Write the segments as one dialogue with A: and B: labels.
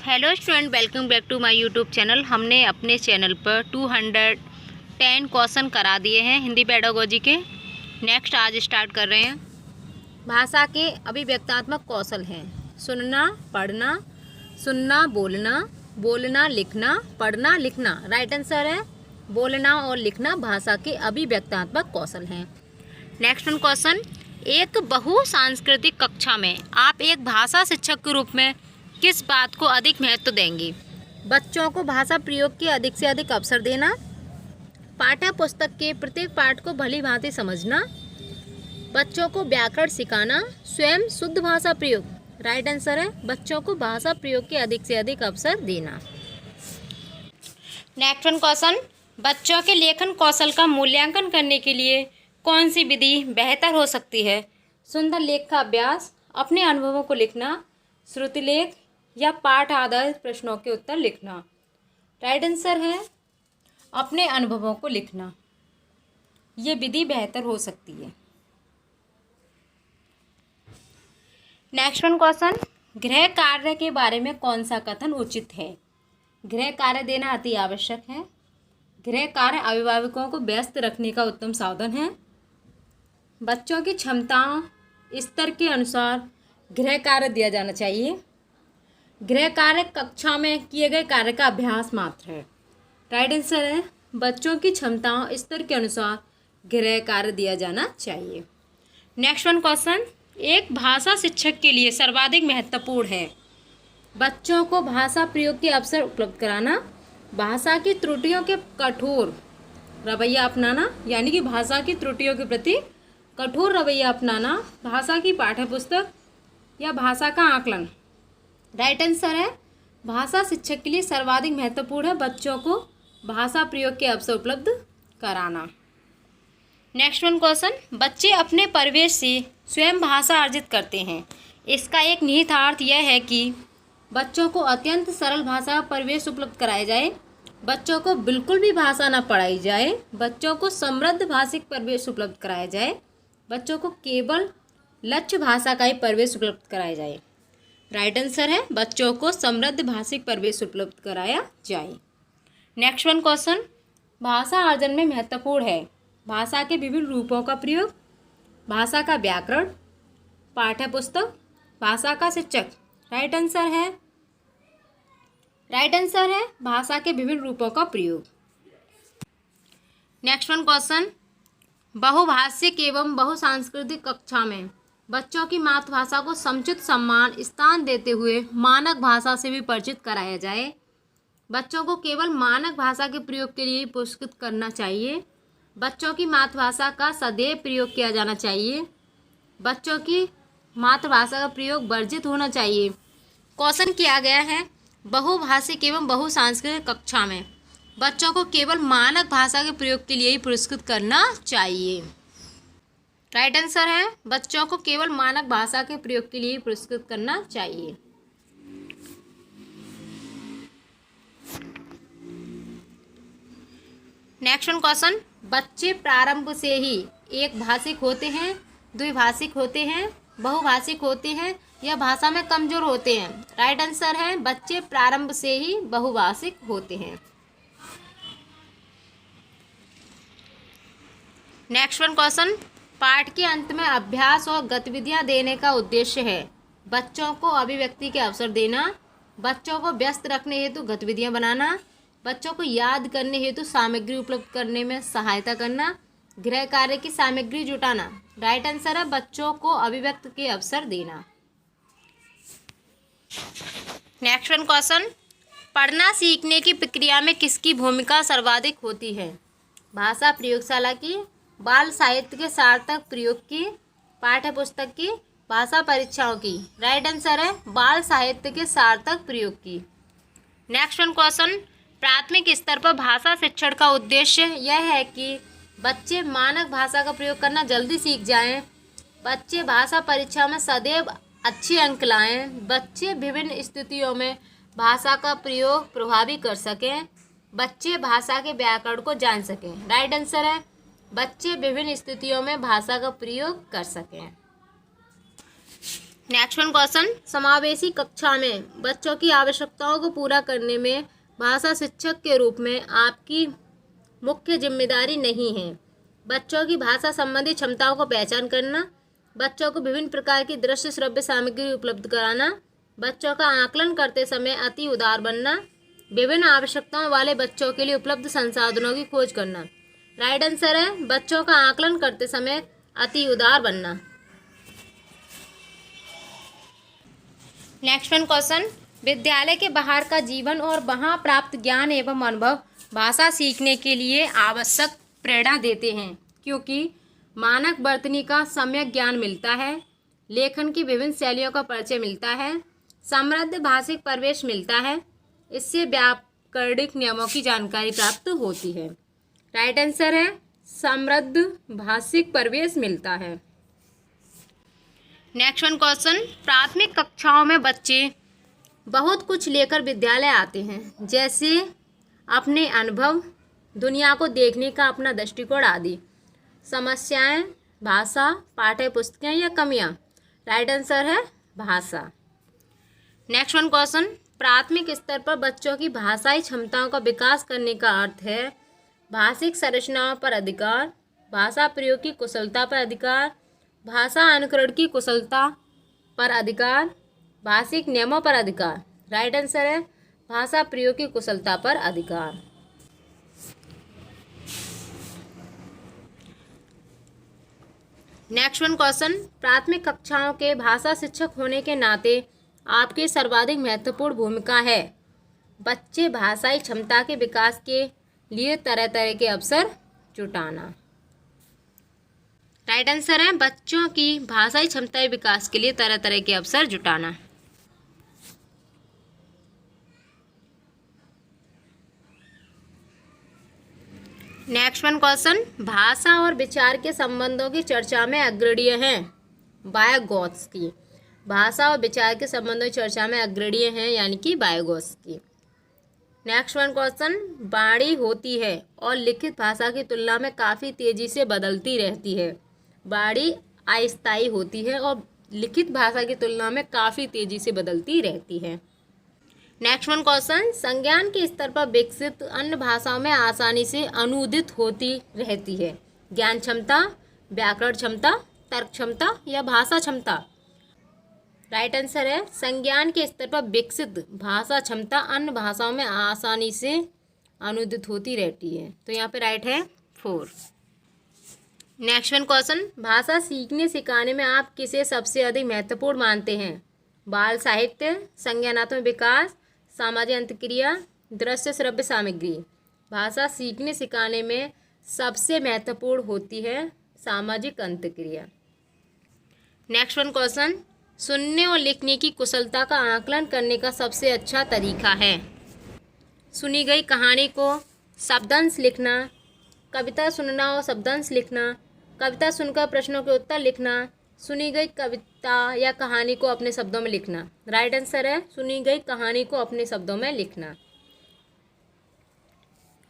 A: Hello student, welcome back to my YouTube channel. हमने अपने channel पर 210 क्वेश्चन करा दिए हैं हिंदी पेडागोजी के। नेक्स्ट आज स्टार्ट कर रहे हैं। भाषा के अभिव्यक्तात्मक कौशल हैं सुनना, पढ़ना, सुनना, बोलना, बोलना, लिखना, पढ़ना, लिखना। राइट आंसर है बोलना और लिखना भाषा के अभिव्यक्तात्मक कौशल हैं। नेक्स्ट क्वेश्चन, एक बहुसांस्कृतिक कक्षा में आप एक भाषा शिक्षक के रूप में किस बात को अधिक महत्व देंगे? बच्चों को भाषा प्रयोग के अधिक से अधिक अवसर देना, पाठ्य पुस्तक के प्रत्येक पाठ को भली भांति समझना, बच्चों को व्याकरण सिखाना, स्वयं शुद्ध भाषा प्रयोग। राइट आंसर है बच्चों को भाषा प्रयोग के अधिक से अधिक अवसर देना। नेक्स्ट क्वेश्चन, बच्चों के लेखन कौशल का मूल्यांकन करने के लिए कौन सी विधि बेहतर हो सकती है? सुंदर लेख का अभ्यास, अपने अनुभवों को लिखना, श्रुति लेख या पाठ आधारित प्रश्नों के उत्तर लिखना। राइट आंसर है अपने अनुभवों को लिखना। ये विधि बेहतर हो सकती है। नेक्स्ट क्वेश्चन, गृह कार्य के बारे में कौन सा कथन उचित है? गृह कार्य देना अति आवश्यक है। गृह कार्य अभिभावकों को व्यस्त रखने का उत्तम साधन है। बच्चों की क्षमताओं स्तर के अनुसार गृह कार्य दिया जाना चाहिए। गृह कार्य कक्षा में किए गए कार्य का अभ्यास मात्र है। राइट आंसर है बच्चों की क्षमताओं स्तर के अनुसार गृह कार्य दिया जाना चाहिए। नेक्स्ट क्वेश्चन, एक भाषा शिक्षक के लिए सर्वाधिक महत्वपूर्ण है बच्चों को भाषा प्रयोग के अवसर उपलब्ध कराना, भाषा की त्रुटियों के कठोर रवैया अपनाना, यानी कि भाषा की त्रुटियों के प्रति कठोर रवैया अपनाना, भाषा की पाठ्यपुस्तक या भाषा का आकलन। राइट आंसर है भाषा शिक्षक के लिए सर्वाधिक महत्वपूर्ण है बच्चों को भाषा प्रयोग के अवसर उपलब्ध कराना। नेक्स्ट क्वेश्चन, बच्चे अपने परिवेश से स्वयं भाषा अर्जित करते हैं। इसका एक निहितार्थ यह है कि बच्चों को अत्यंत सरल भाषा परिवेश उपलब्ध कराया जाए, बच्चों को बिल्कुल भी भाषा न पढ़ाई जाए, बच्चों को समृद्ध भाषिक परिवेश उपलब्ध कराया जाए, बच्चों को केवल लक्ष्य भाषा का ही परिवेश उपलब्ध कराया जाए। राइट आंसर है बच्चों को समृद्ध भाषिक परिवेश उपलब्ध कराया जाए। नेक्स्ट क्वेश्चन, भाषा अर्जन में महत्वपूर्ण है भाषा के विभिन्न रूपों का प्रयोग, भाषा का व्याकरण, पाठ्यपुस्तक, भाषा का शिक्षक। राइट आंसर है भाषा के विभिन्न रूपों का प्रयोग। नेक्स्ट क्वेश्चन, बहुभाषिक एवं बहुसांस्कृतिक कक्षा में बच्चों की मातृभाषा को समुचित सम्मान स्थान देते हुए मानक भाषा से भी परिचित कराया जाए। बच्चों को केवल मानक भाषा के प्रयोग के लिए पुरस्कृत करना चाहिए। बच्चों की मातृभाषा का सदैव प्रयोग किया जाना चाहिए। बच्चों की मातृभाषा का प्रयोग वर्जित होना चाहिए। क्वेश्चन किया गया है बहुभाषिक एवं बहुसांस्कृतिक कक्षा में बच्चों को केवल मानक भाषा के प्रयोग के लिए ही पुरस्कृत करना चाहिए। राइट आंसर है बच्चों को केवल मानक भाषा के प्रयोग के लिए पुरस्कृत करना चाहिए। नेक्स्ट क्वेश्चन, बच्चे प्रारंभ से ही एक भाषिक होते हैं, द्विभाषिक होते हैं, बहुभाषिक होते हैं या भाषा में कमजोर होते हैं? राइट आंसर है बच्चे प्रारंभ से ही बहुभाषिक होते हैं। नेक्स्ट क्वेश्चन, पाठ के अंत में अभ्यास और गतिविधियां देने का उद्देश्य है बच्चों को अभिव्यक्ति के अवसर देना, बच्चों को व्यस्त रखने हेतु गतिविधियां बनाना, बच्चों को याद करने हेतु सामग्री उपलब्ध करने में सहायता करना, गृह कार्य की सामग्री जुटाना। राइट आंसर है बच्चों को अभिव्यक्त के अवसर देना। नेक्स्ट क्वेश्चन, पढ़ना सीखने की प्रक्रिया में किसकी भूमिका सर्वाधिक होती है? भाषा प्रयोगशाला की, बाल साहित्य के सार्थक प्रयोग की, पाठ्य पुस्तक की, भाषा परीक्षाओं की। राइट आंसर है बाल साहित्य के सार्थक प्रयोग की। नेक्स्ट क्वेश्चन, प्राथमिक स्तर पर भाषा शिक्षण का उद्देश्य यह है कि बच्चे मानक भाषा का प्रयोग करना जल्दी सीख जाएं, बच्चे भाषा परीक्षा में सदैव अच्छे अंक लाएं, बच्चे विभिन्न स्थितियों में भाषा का प्रयोग प्रभावी कर सकें, बच्चे भाषा के व्याकरण को जान सकें। राइट आंसर है बच्चे विभिन्न स्थितियों में भाषा का प्रयोग कर सकें। नेक्स्ट वन क्वेश्चन, समावेशी कक्षा में बच्चों की आवश्यकताओं को पूरा करने में भाषा शिक्षक के रूप में आपकी मुख्य जिम्मेदारी नहीं है। बच्चों की भाषा संबंधी क्षमताओं को पहचान करना, बच्चों को विभिन्न प्रकार की दृश्य श्रव्य सामग्री उपलब्ध कराना, बच्चों का आकलन करते समय अति उदार बनना, विभिन्न आवश्यकताओं वाले बच्चों के लिए उपलब्ध संसाधनों की खोज करना। राइट आंसर है बच्चों का आकलन करते समय अति उदार बनना। नेक्स्ट वन क्वेश्चन, विद्यालय के बाहर का जीवन और वहाँ प्राप्त ज्ञान एवं अनुभव भाषा सीखने के लिए आवश्यक प्रेरणा देते हैं, क्योंकि मानक वर्तनी का सम्यक ज्ञान मिलता है, लेखन की विभिन्न शैलियों का परिचय मिलता है, समृद्ध भाषिक परिवेश मिलता है, इससे व्याकरणिक नियमों की जानकारी प्राप्त होती है। राइट आंसर है समृद्ध भाषिक परिवेश मिलता है। नेक्स्ट वन क्वेश्चन, प्राथमिक कक्षाओं में बच्चे बहुत कुछ लेकर विद्यालय आते हैं, जैसे अपने अनुभव, दुनिया को देखने का अपना दृष्टिकोण आदि। समस्याएं, भाषा, पाठ्य पुस्तकें या कमियां। राइट आंसर है भाषा। नेक्स्ट वन क्वेश्चन, प्राथमिक स्तर पर बच्चों की भाषाई क्षमताओं का विकास करने का अर्थ है भाषिक संरचनाओं पर अधिकार, भाषा प्रयोग की कुशलता पर अधिकार, भाषा अनुकरण की कुशलता पर अधिकार, भाषिक नियमों पर अधिकार। राइट आंसर है भाषा प्रयोग की कुशलता पर अधिकार। नेक्स्ट वन क्वेश्चन, प्राथमिक कक्षाओं के भाषा शिक्षक होने के नाते आपकी सर्वाधिक महत्वपूर्ण भूमिका है बच्चे भाषाई क्षमता के विकास के लिए तरह तरह के अवसर जुटाना। राइट आंसर है बच्चों की भाषाई क्षमता के विकास के लिए तरह तरह के अवसर जुटाना। नेक्स्ट वन क्वेश्चन, भाषा और विचार के संबंधों की चर्चा में अग्रणीय हैं वायगोत्स्की। भाषा और विचार के संबंधों की चर्चा में अग्रणीय हैं यानी कि वायगोत्स्की। नेक्स्ट वन क्वेश्चन, वाणी होती है और लिखित भाषा की तुलना में काफ़ी तेज़ी से बदलती रहती है। वाणी अस्थायी होती है और लिखित भाषा की तुलना में काफ़ी तेज़ी से बदलती रहती है। नेक्स्ट वन क्वेश्चन, संज्ञान के स्तर पर विकसित अन्य भाषाओं में आसानी से अनुदित होती रहती है। ज्ञान क्षमता, व्याकरण क्षमता, तर्क क्षमता या भाषा क्षमता। राइट आंसर है संज्ञान के स्तर पर विकसित भाषा क्षमता अन्य भाषाओं में आसानी से अनुदित होती रहती है, तो यहाँ पे राइट है 4। नेक्स्ट वन क्वेश्चन, भाषा सीखने सिखाने में आप किसे सबसे अधिक महत्वपूर्ण मानते हैं? बाल साहित्य, संज्ञानात्मक विकास, सामाजिक अंतक्रिया, दृश्य श्रव्य सामग्री। भाषा सीखने सिखाने में सबसे महत्वपूर्ण होती है सामाजिक अंतक्रिया। नेक्स्ट वन क्वेश्चन, सुनने और लिखने की कुशलता का आकलन करने का सबसे अच्छा तरीका है? सुनी गई कहानी को शब्दांश लिखना, कविता सुनना और शब्दांश लिखना, कविता सुनकर प्रश्नों के उत्तर लिखना, सुनी गई कविता या कहानी को अपने शब्दों में लिखना। राइट आंसर है सुनी गई कहानी को अपने शब्दों में लिखना।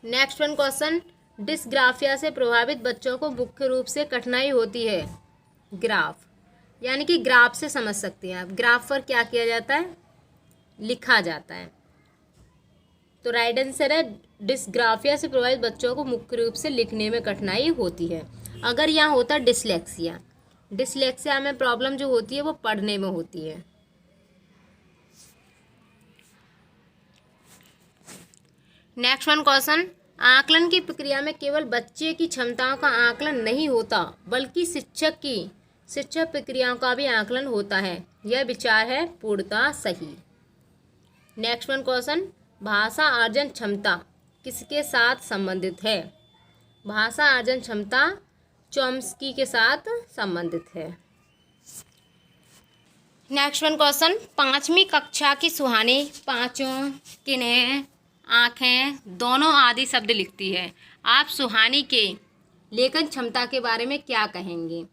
A: नेक्स्ट वन क्वेश्चन, डिस्ग्राफिया से प्रभावित बच्चों को मुख्य रूप से कठिनाई होती है ग्राफ, यानी कि ग्राफ से समझ सकते हैं आप। ग्राफ पर क्या किया जाता है? लिखा जाता है। तो राइट आंसर है डिस्ग्राफिया से प्रभावित बच्चों को मुख्य रूप से लिखने में कठिनाई होती है। अगर यहाँ होता डिसलेक्सिया, डिसलेक्सिया में प्रॉब्लम जो होती है वो पढ़ने में होती है। नेक्स्ट वन क्वेश्चन, आकलन की प्रक्रिया में केवल बच्चे की क्षमताओं का आकलन नहीं होता बल्कि शिक्षक प्रक्रियाओं का भी आकलन होता है। यह विचार है पूर्णतः सही। नेक्स्ट वन क्वेश्चन, भाषा अर्जन क्षमता किसके साथ संबंधित है? भाषा अर्जन क्षमता चॉम्स्की के साथ संबंधित है। नेक्स्ट वन क्वेश्चन, 5वीं कक्षा की सुहानी पाँचों, किन्हें, आँखें, दोनों आदि शब्द लिखती है। आप सुहानी के लेखन क्षमता के बारे में क्या कहेंगे?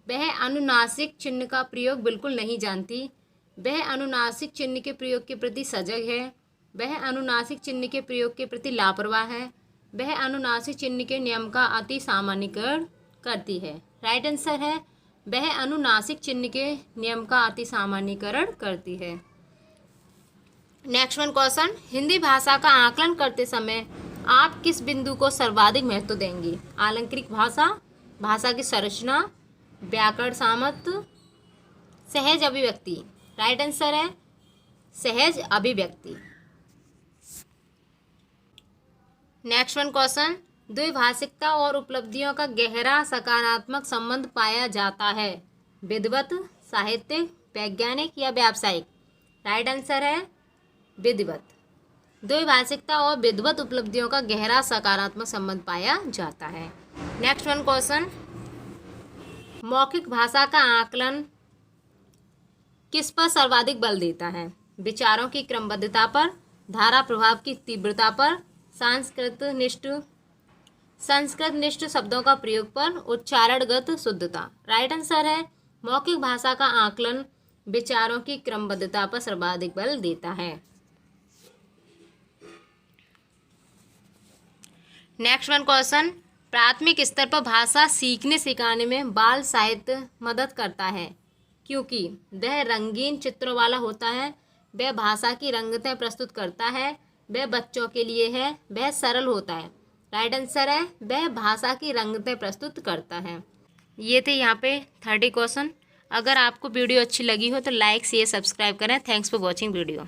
A: वह अनुनासिक चिन्ह का प्रयोग बिल्कुल नहीं जानती। वह अनुनासिक चिन्ह के प्रयोग के प्रति सजग है। वह अनुनासिक चिन्ह के प्रयोग के प्रति लापरवाह है। वह अनुनासिक चिन्ह के नियम का अति सामान्यीकरण करती है। राइट आंसर है वह अनुनासिक चिन्ह के नियम का अति सामान्यीकरण करती है। नेक्स्ट वन क्वेश्चन, हिंदी भाषा का आकलन करते समय आप किस बिंदु को सर्वाधिक महत्व देंगे? आलंकारिक भाषा, भाषा की संरचना, व्याकरण सामर्थ्य, सहज अभिव्यक्ति। राइट आंसर है सहज अभिव्यक्ति। नेक्स्ट वन क्वेश्चन, द्विभाषिकता और उपलब्धियों का गहरा सकारात्मक संबंध पाया जाता है। विधिवत, साहित्यिक, वैज्ञानिक या व्यावसायिक? राइट आंसर है विधिवत। द्विभाषिकता और विधिवत उपलब्धियों का गहरा सकारात्मक संबंध पाया जाता है। नेक्स्ट वन क्वेश्चन, मौखिक भाषा का आकलन किस पर सर्वाधिक बल देता है? विचारों की क्रमबद्धता पर, धारा प्रभाव की तीव्रता पर, संस्कृत निष्ठ शब्दों का प्रयोग पर, उच्चारणगत शुद्धता। राइट आंसर है मौखिक भाषा का आकलन विचारों की क्रमबद्धता पर सर्वाधिक बल देता है। नेक्स्ट वन क्वेश्चन, प्राथमिक स्तर पर भाषा सीखने सिखाने में बाल साहित्य मदद करता है क्योंकि वह रंगीन चित्रों वाला होता है, वह भाषा की रंगतें प्रस्तुत करता है, वह बच्चों के लिए है, वह सरल होता है। राइट आंसर है वह भाषा की रंगतें प्रस्तुत करता है। ये थे यहाँ पे 30 क्वेश्चन। अगर आपको वीडियो अच्छी लगी हो तो लाइक शेयर सब्सक्राइब करें। Thanks for watching video.